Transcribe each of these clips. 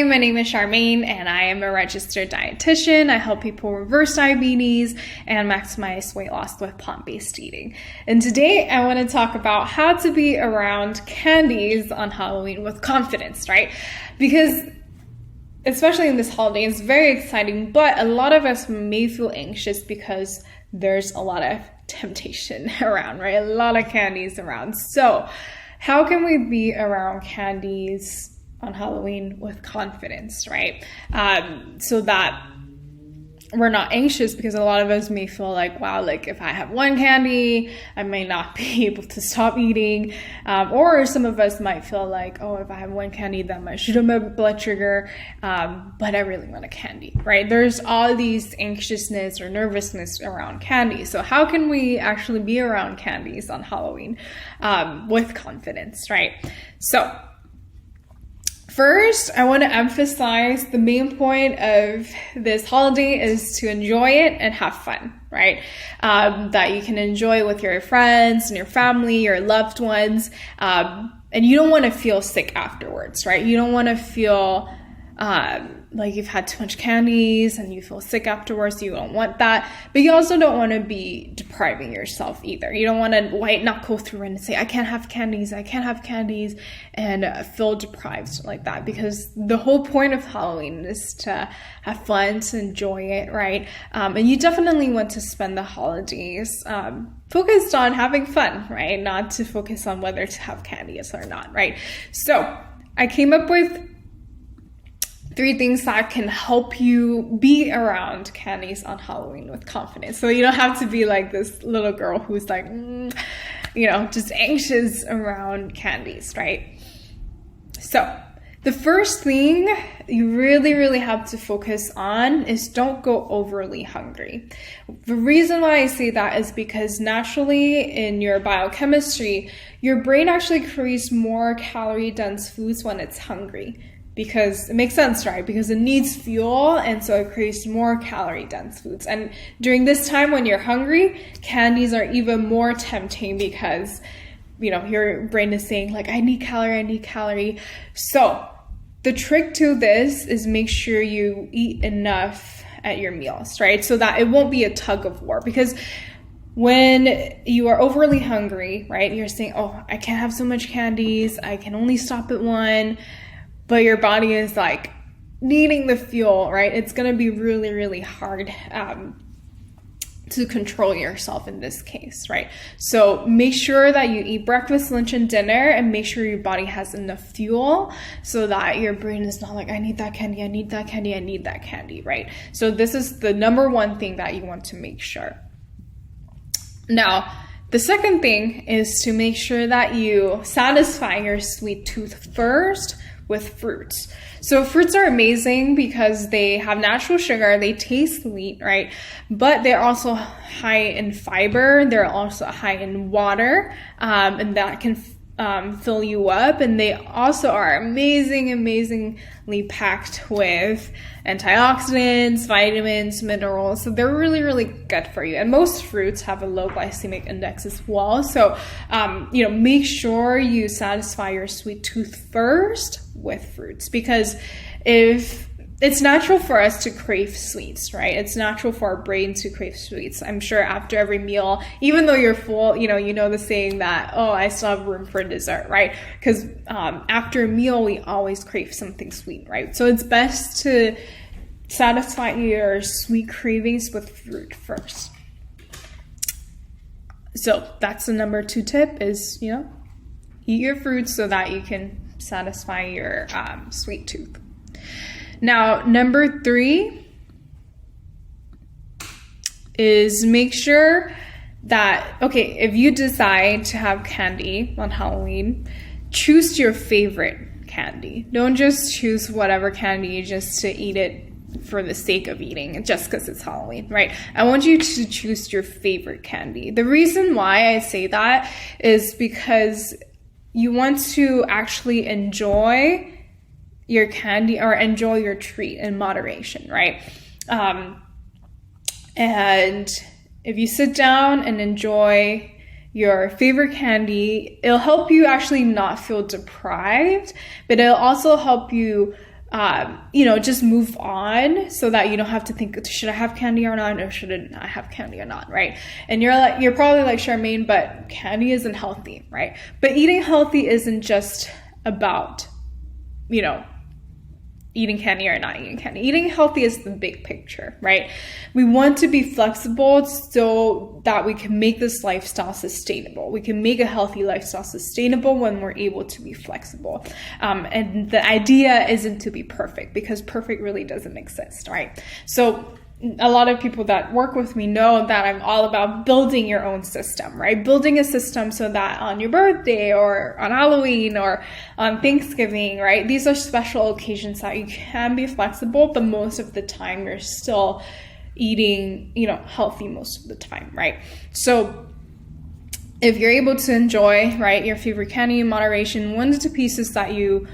my name is Charmaine and I am a registered dietitian. I help people reverse diabetes and maximize weight loss with plant-based eating. And today I want to talk about how to be around candies on Halloween with confidence, right? Because especially in this holiday, it's very exciting, but a lot of us may feel anxious because there's a lot of temptation around, right? A lot of candies around. So how can we be around candies on Halloween with confidence, right? So that we're not anxious, because a lot of us may feel like, wow, like if I have one candy, I may not be able to stop eating. Or some of us might feel like, oh, if I have one candy, that might shoot up my blood sugar, but I really want a candy, right? There's all these anxiousness or nervousness around candy. So how can we actually be around candies on Halloween with confidence, right? So first, I want to emphasize the main point of this holiday is to enjoy it and have fun, right? That you can enjoy with your friends and your family, your loved ones, and you don't want to feel sick afterwards, right? You don't want to feel like you've had too much candies and you feel sick afterwards. You don't want that, but you also don't want to be depriving yourself either. You don't want to white knuckle through and say, I can't have candies, and feel deprived like that, because the whole point of Halloween is to have fun, to enjoy it, right? And you definitely want to spend the holidays focused on having fun, right? Not to focus on whether to have candies or not, right? So I came up with 3 things that can help you be around candies on Halloween with confidence. So you don't have to be like this little girl who's like, just anxious around candies, right? So the first thing you really, really have to focus on is don't go overly hungry. The reason why I say that is because naturally in your biochemistry, your brain actually craves more calorie-dense foods when it's hungry. Because it makes sense, right? Because it needs fuel, and so it craves more calorie-dense foods. And during this time when you're hungry, candies are even more tempting because, your brain is saying like, I need calorie. So the trick to this is make sure you eat enough at your meals, right? So that it won't be a tug of war. Because when you are overly hungry, right, you're saying, oh, I can't have so much candies, I can only stop at one. But your body is like needing the fuel, right? It's going to be really, really hard to control yourself in this case, right? So make sure that you eat breakfast, lunch, and dinner, and make sure your body has enough fuel so that your brain is not like, I need that candy, right? So this is the number one thing that you want to make sure. Now, the second thing is to make sure that you satisfy your sweet tooth first with fruits. So fruits are amazing because they have natural sugar, they taste sweet, right? But they're also high in fiber, they're also high in water, and that can fill you up. And they also are amazingly packed with antioxidants, vitamins, minerals. So they're really, really good for you. And most fruits have a low glycemic index as well. So, make sure you satisfy your sweet tooth first with fruits, because if it's natural for us to crave sweets, right? It's natural for our brain to crave sweets. I'm sure after every meal, even though you're full, you know the saying that, oh, I still have room for dessert, right? Because after a meal, we always crave something sweet, right? So it's best to satisfy your sweet cravings with fruit first. So that's the number 2 tip is, eat your fruits so that you can satisfy your sweet tooth. Now, number 3 is make sure that, if you decide to have candy on Halloween, choose your favorite candy. Don't just choose whatever candy just to eat it for the sake of eating, just because it's Halloween, right? I want you to choose your favorite candy. The reason why I say that is because you want to actually enjoy your candy or enjoy your treat in moderation, right? And if you sit down and enjoy your favorite candy, it'll help you actually not feel deprived, but it'll also help you just move on so that you don't have to think, should I have candy or not, or should I not have candy or not, right? And you're probably like, Charmaine, but candy isn't healthy, right? But eating healthy isn't just about, eating candy or not eating candy. Eating healthy is the big picture, right? We want to be flexible so that we can make this lifestyle sustainable. We can make a healthy lifestyle sustainable when we're able to be flexible. And the idea isn't to be perfect, because perfect really doesn't exist, right? So a lot of people that work with me know that I'm all about building your own system, right? Building a system so that on your birthday or on Halloween or on Thanksgiving, right? These are special occasions that you can be flexible, but most of the time you're still eating, healthy most of the time, right? So if you're able to enjoy, right, your favorite candy in moderation, 1 to 2 pieces that you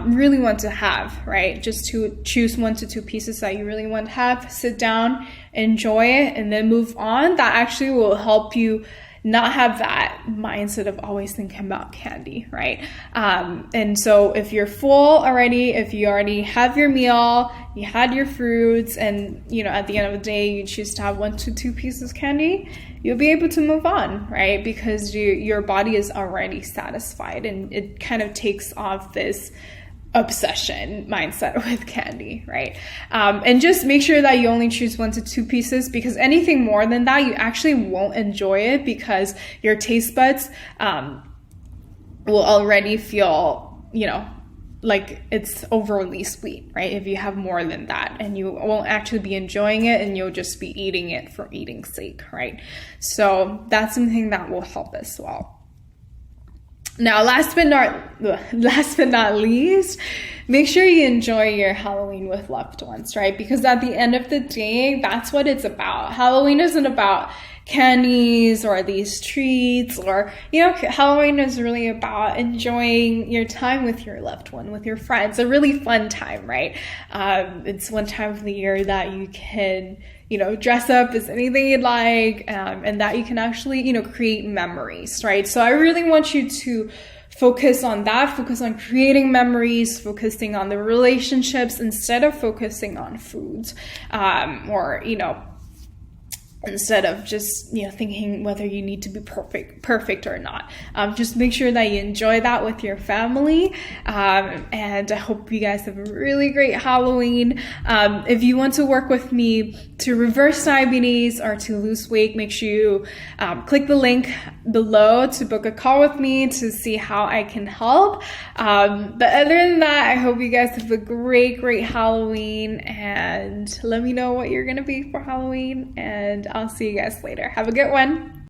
really want to have, right? Just to choose 1 to 2 pieces that you really want to have, sit down, enjoy it, and then move on. That actually will help you not have that mindset of always thinking about candy, right? And so if you're full already, if you already have your meal, you had your fruits, and at the end of the day you choose to have 1 to 2 pieces of candy, you'll be able to move on, right? Because your body is already satisfied, and it kind of takes off this obsession mindset with candy, right? And just make sure that you only choose 1 to 2 pieces, because anything more than that, you actually won't enjoy it, because your taste buds will already feel, like it's overly sweet, right? If you have more than that, and you won't actually be enjoying it, and you'll just be eating it for eating's sake, right? So that's something that will help as well. Now, last but not least, make sure you enjoy your Halloween with loved ones, right? Because at the end of the day, that's what it's about. Halloween isn't about candies or these treats, or Halloween is really about enjoying your time with your loved one, with your friends. A really fun time, right? It's one time of the year that you can dress up as anything you'd like, and that you can actually create memories, right? So I really want you to focus on that, focus on creating memories, focusing on the relationships instead of focusing on foods, or instead of just thinking whether you need to be perfect or not. Just make sure that you enjoy that with your family, and I hope you guys have a really great Halloween. If you want to work with me to reverse diabetes or to lose weight, make sure you click the link below to book a call with me to see how I can help. But other than that, I hope you guys have a great Halloween, and let me know what you're gonna be for Halloween, and I'll see you guys later. Have a good one.